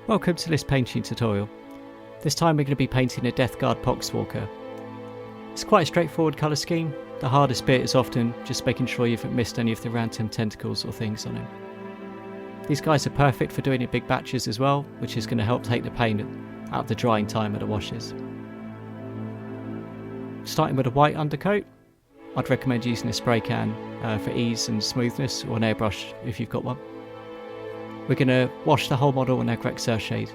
Welcome to this painting tutorial. This time we're going to be painting a Death Guard Poxwalker. It's quite a straightforward colour scheme. The hardest bit is often just making sure you haven't missed any of the random tentacles or things on him. These guys are perfect for doing it in big batches as well, which is going to help take the paint out of the drying time of the washes. Starting with a white undercoat, I'd recommend using a spray can for ease and smoothness, or an airbrush if you've got one. We're going to wash the whole model in Agrax Earthshade.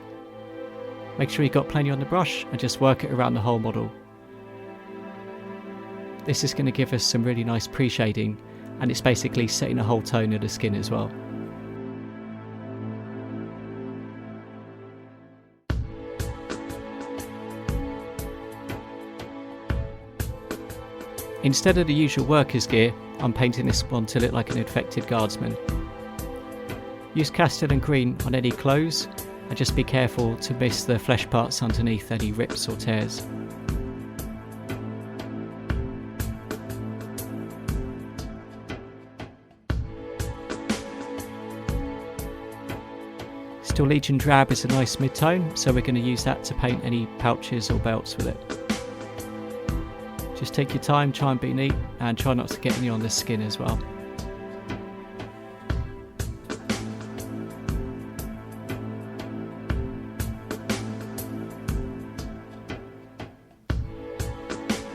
Make sure you've got plenty on the brush and just work it around the whole model. This is going to give us some really nice pre-shading, and it's basically setting the whole tone of the skin as well. Instead of the usual worker's gear, I'm painting this one to look like an infected guardsman. Use Castellan green on any clothes, and just be careful to miss the flesh parts underneath any rips or tears. Still Legion Drab is a nice mid-tone, so we're going to use that to paint any pouches or belts with it. Just take your time, try and be neat, and try not to get any on the skin as well.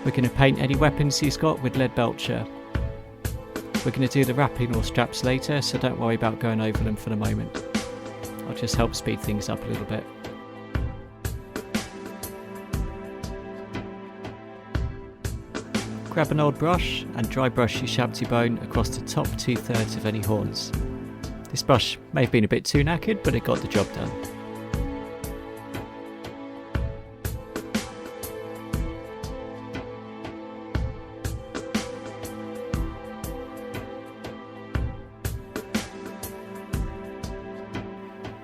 We're going to paint any weapons he's got with lead belcher. We're going to do the wrapping or straps later, so don't worry about going over them for the moment. I'll just help speed things up a little bit. Grab an old brush and dry brush your shabty bone across the top 2/3 of any horns. This brush may have been a bit too knackered, but it got the job done.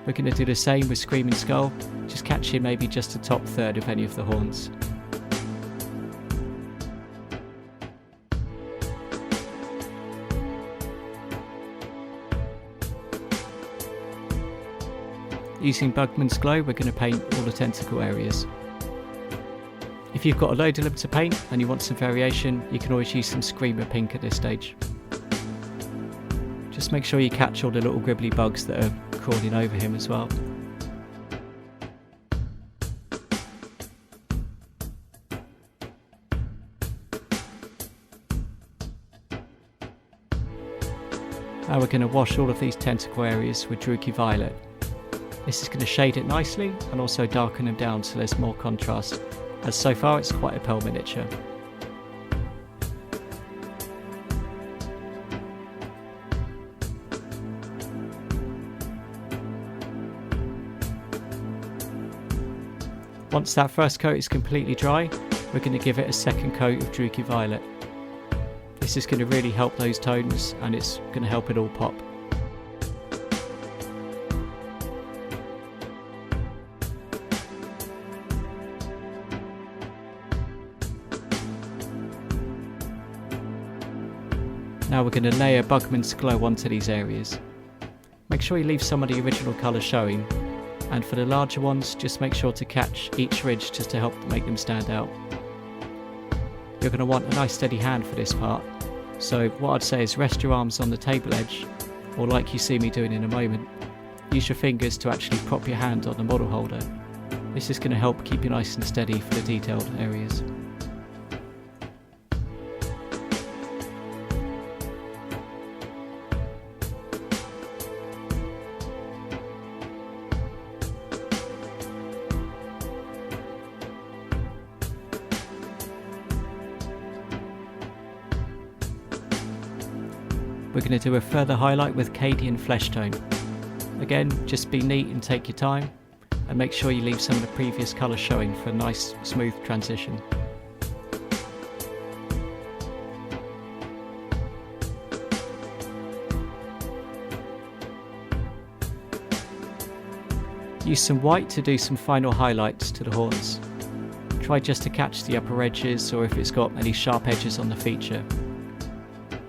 We're going to do the same with Screaming Skull, just catching maybe just the top third of any of the horns. Using Bugmans glue, we're going to paint all the tentacle areas. If you've got a load of them to paint and you want some variation, you can always use some Screamer Pink at this stage. Just make sure you catch all the little gribbly bugs that are crawling over him as well. Now we're going to wash all of these tentacle areas with Druchii Violet. This is going to shade it nicely and also darken them down so there's more contrast, as so far it's quite a pale miniature. Once that first coat is completely dry, we're going to give it a second coat of Druchii Violet. This is going to really help those tones, and it's going to help it all pop. Now we're going to layer Bugmans glow onto these areas. Make sure you leave some of the original colour showing, and for the larger ones just make sure to catch each ridge just to help make them stand out. You're going to want a nice steady hand for this part, so what I'd say is rest your arms on the table edge, or like you see me doing in a moment, use your fingers to actually prop your hand on the model holder. This is going to help keep you nice and steady for the detailed areas. We're going to do a further highlight with Cadian Fleshtone. Again, just be neat and take your time, and make sure you leave some of the previous colours showing for a nice smooth transition. Use some white to do some final highlights to the horns. Try just to catch the upper edges, or if it's got any sharp edges on the feature.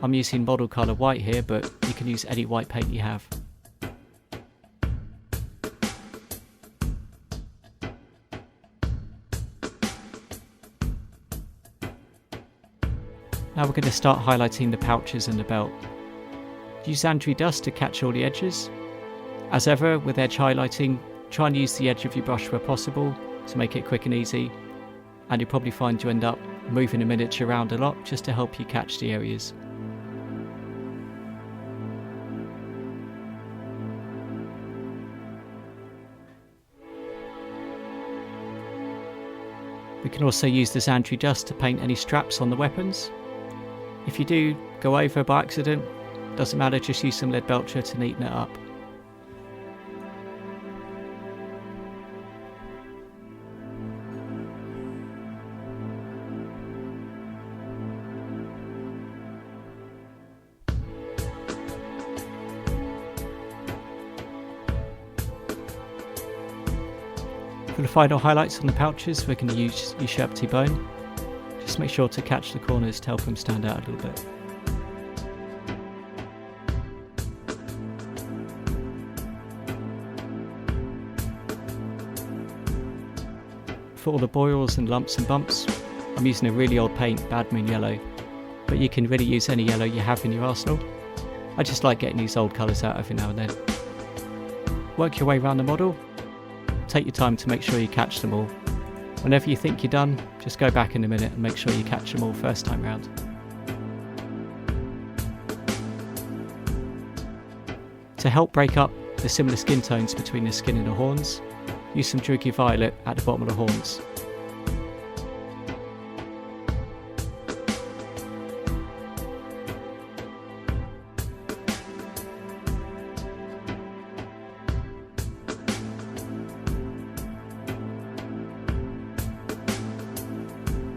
I'm using model colour white here, but you can use any white paint you have. Now we're going to start highlighting the pouches and the belt. Use Andrew Dust to catch all the edges. As ever with edge highlighting, try and use the edge of your brush where possible to make it quick and easy, and you'll probably find you end up moving the miniature around a lot just to help you catch the areas. We can also use the Xantry Dust to paint any straps on the weapons. If you do go over by accident, doesn't matter, just use some lead belcher to neaten it up. For the final highlights on the pouches, we're going to use Usurped Bone. Just make sure to catch the corners to help them stand out a little bit. For all the boils and lumps and bumps, I'm using a really old paint, Bad Moon Yellow, but you can really use any yellow you have in your arsenal. I just like getting these old colours out every now and then. Work your way around the model. Take your time to make sure you catch them all. Whenever you think you're done, just go back in a minute and make sure you catch them all first time round. To help break up the similar skin tones between the skin and the horns, use some Druchii Violet at the bottom of the horns.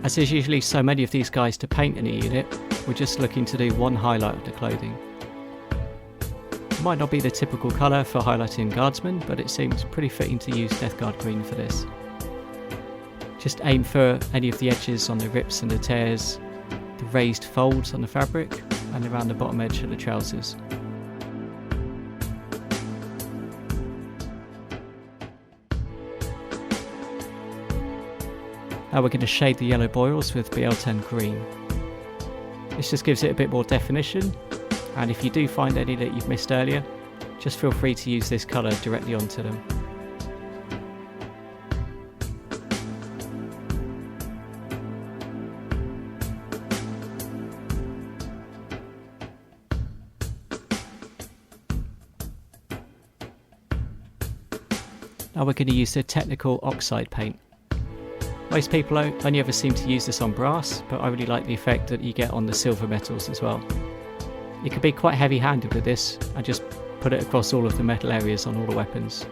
As there's usually so many of these guys to paint in a unit, we're just looking to do one highlight of the clothing. It might not be the typical colour for highlighting Guardsmen, but it seems pretty fitting to use Death Guard Green for this. Just aim for any of the edges on the rips and the tears, the raised folds on the fabric, and around the bottom edge of the trousers. Now we're going to shade the yellow boils with Biel-tan Green. This just gives it a bit more definition, and if you do find any that you've missed earlier, just feel free to use this colour directly onto them. Now we're going to use the technical Oxide paint. Most people only ever seem to use this on brass, but I really like the effect that you get on the silver metals as well. You can be quite heavy-handed with this and just put it across all of the metal areas on all the weapons.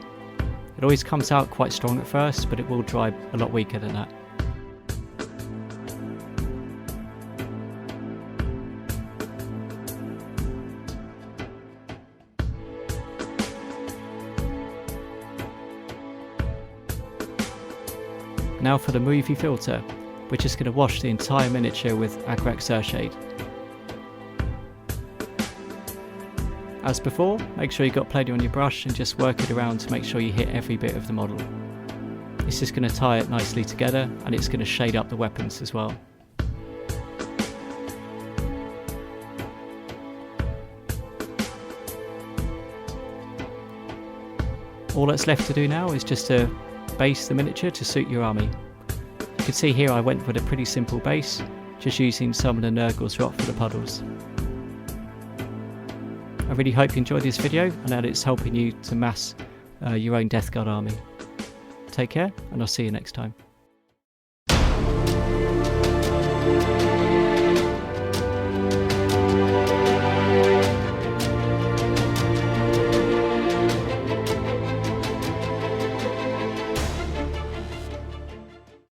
It always comes out quite strong at first, but it will dry a lot weaker than that. Now for the movie filter, we're just going to wash the entire miniature with Agrax Earthshade. As before, make sure you've got plenty on your brush and just work it around to make sure you hit every bit of the model. It's just going to tie it nicely together, and it's going to shade up the weapons as well. All that's left to do now is just to base the miniature to suit your army. You can see here I went with a pretty simple base, just using some of the Nurgle's Rot for the puddles. I really hope you enjoyed this video and that it's helping you to mass your own Death Guard army. Take care, and I'll see you next time.